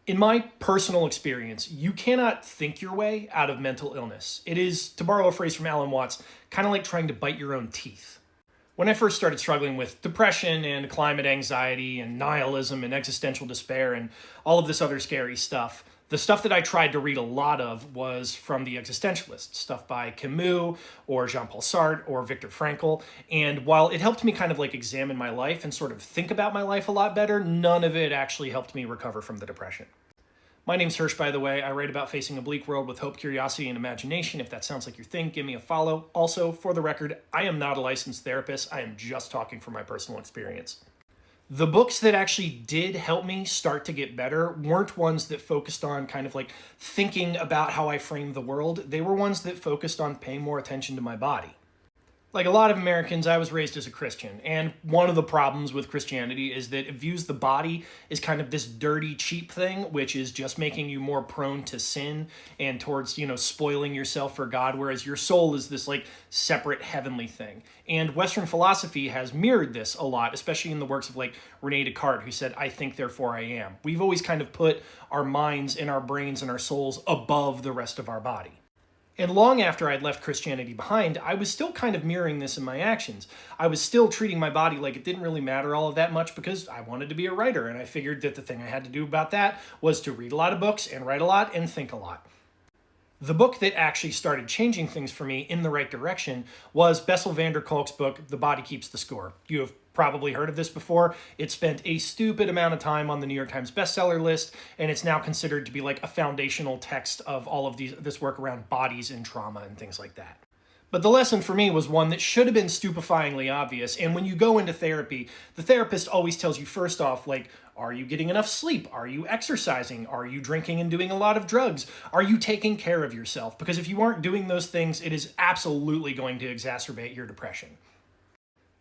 In my personal experience, you cannot think your way out of mental illness. It is, to borrow a phrase from Alan Watts, kind of like trying to bite your own teeth. When I first started struggling with depression and climate anxiety and nihilism and existential despair and all of this other scary stuff, the stuff that I tried to read a lot of was from the existentialists, stuff by Camus or Jean-Paul Sartre or Viktor Frankl. And while it helped me kind of like examine my life and sort of think about my life a lot better, none of it actually helped me recover from the depression. My name's Hirsch, by the way. I write about facing a bleak world with hope, curiosity, and imagination. If that sounds like your thing, give me a follow. Also, for the record, I am not a licensed therapist. I am just talking from my personal experience. The books that actually did help me start to get better weren't ones that focused on kind of like thinking about how I framed the world. They were ones that focused on paying more attention to my body. Like a lot of Americans, I was raised as a Christian, and one of the problems with Christianity is that it views the body as kind of this dirty, cheap thing, which is just making you more prone to sin and towards, spoiling yourself for God, whereas your soul is this like separate heavenly thing. And Western philosophy has mirrored this a lot, especially in the works of like Rene Descartes, who said, "I think, therefore I am." We've always kind of put our minds and our brains and our souls above the rest of our body. And long after I'd left Christianity behind, I was still kind of mirroring this in my actions. I was still treating my body like it didn't really matter all of that much because I wanted to be a writer, and I figured that the thing I had to do about that was to read a lot of books and write a lot and think a lot. The book that actually started changing things for me in the right direction was Bessel van der Kolk's book, The Body Keeps the Score. You have probably heard of this before. It spent a stupid amount of time on the New York Times bestseller list, and it's now considered to be like a foundational text of all of this work around bodies and trauma and things like that. But the lesson for me was one that should have been stupefyingly obvious. And when you go into therapy, the therapist always tells you first off, like, are you getting enough sleep? Are you exercising? Are you drinking and doing a lot of drugs? Are you taking care of yourself? Because if you aren't doing those things, it is absolutely going to exacerbate your depression.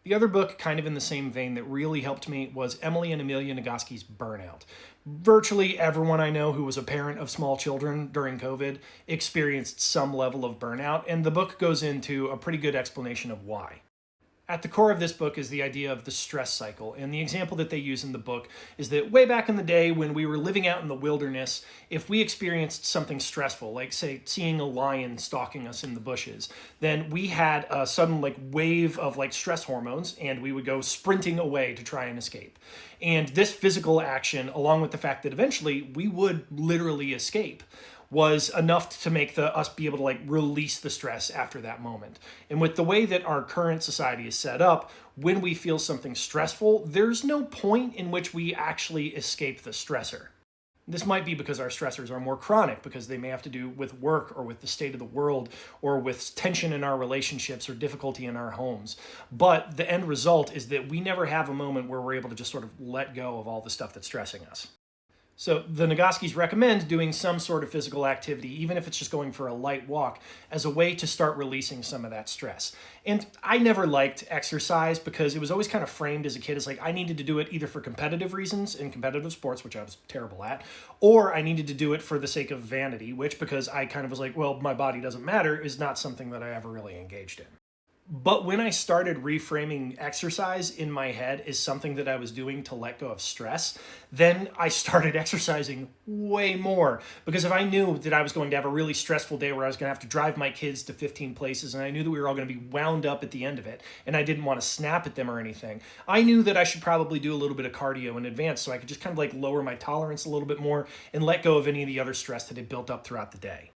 The other book, kind of in the same vein, that really helped me was Emily and Amelia Nagoski's Burnout. Virtually everyone I know who was a parent of small children during COVID experienced some level of burnout, and the book goes into a pretty good explanation of why. At the core of this book is the idea of the stress cycle, and the example that they use in the book is that way back in the day when we were living out in the wilderness, if we experienced something stressful, like say seeing a lion stalking us in the bushes, then we had a sudden wave of stress hormones, and we would go sprinting away to try and escape. And this physical action, along with the fact that eventually we would literally escape, was enough to make us be able to release the stress after that moment. And with the way that our current society is set up, when we feel something stressful, there's no point in which we actually escape the stressor. This might be because our stressors are more chronic, because they may have to do with work or with the state of the world or with tension in our relationships or difficulty in our homes. But the end result is that we never have a moment where we're able to just sort of let go of all the stuff that's stressing us. So the Nagoskis recommend doing some sort of physical activity, even if it's just going for a light walk, as a way to start releasing some of that stress. And I never liked exercise because it was always kind of framed as a kid as I needed to do it either for competitive reasons in competitive sports, which I was terrible at, or I needed to do it for the sake of vanity, which because I kind of was well, my body doesn't matter, is not something that I ever really engaged in. But when I started reframing exercise in my head as something that I was doing to let go of stress, then I started exercising way more. Because if I knew that I was going to have a really stressful day where I was going to have to drive my kids to 15 places, and I knew that we were all going to be wound up at the end of it, and I didn't want to snap at them or anything, I knew that I should probably do a little bit of cardio in advance so I could just kind of lower my tolerance a little bit more and let go of any of the other stress that had built up throughout the day.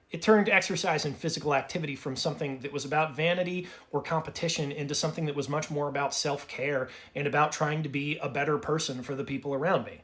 It turned exercise and physical activity from something that was about vanity or competition into something that was much more about self-care and about trying to be a better person for the people around me.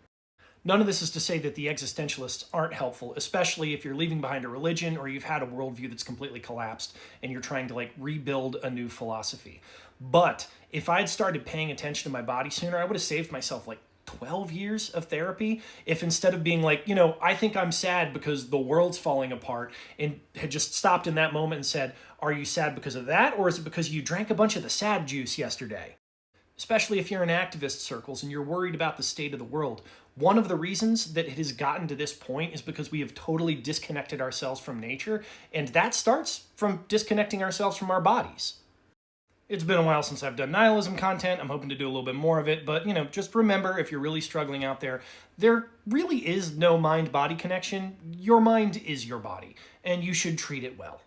None of this is to say that the existentialists aren't helpful, especially if you're leaving behind a religion or you've had a worldview that's completely collapsed and you're trying to rebuild a new philosophy. But if I'd started paying attention to my body sooner, I would have saved myself 12 years of therapy if instead of being I think I'm sad because the world's falling apart, and had just stopped in that moment and said, are you sad because of that, or is it because you drank a bunch of the sad juice yesterday? Especially if you're in activist circles and you're worried about the state of the world. One of the reasons that it has gotten to this point is because we have totally disconnected ourselves from nature, and that starts from disconnecting ourselves from our bodies. It's been a while since I've done nihilism content. I'm hoping to do a little bit more of it, but just remember, if you're really struggling out there really is no mind-body connection. Your mind is your body, and you should treat it well.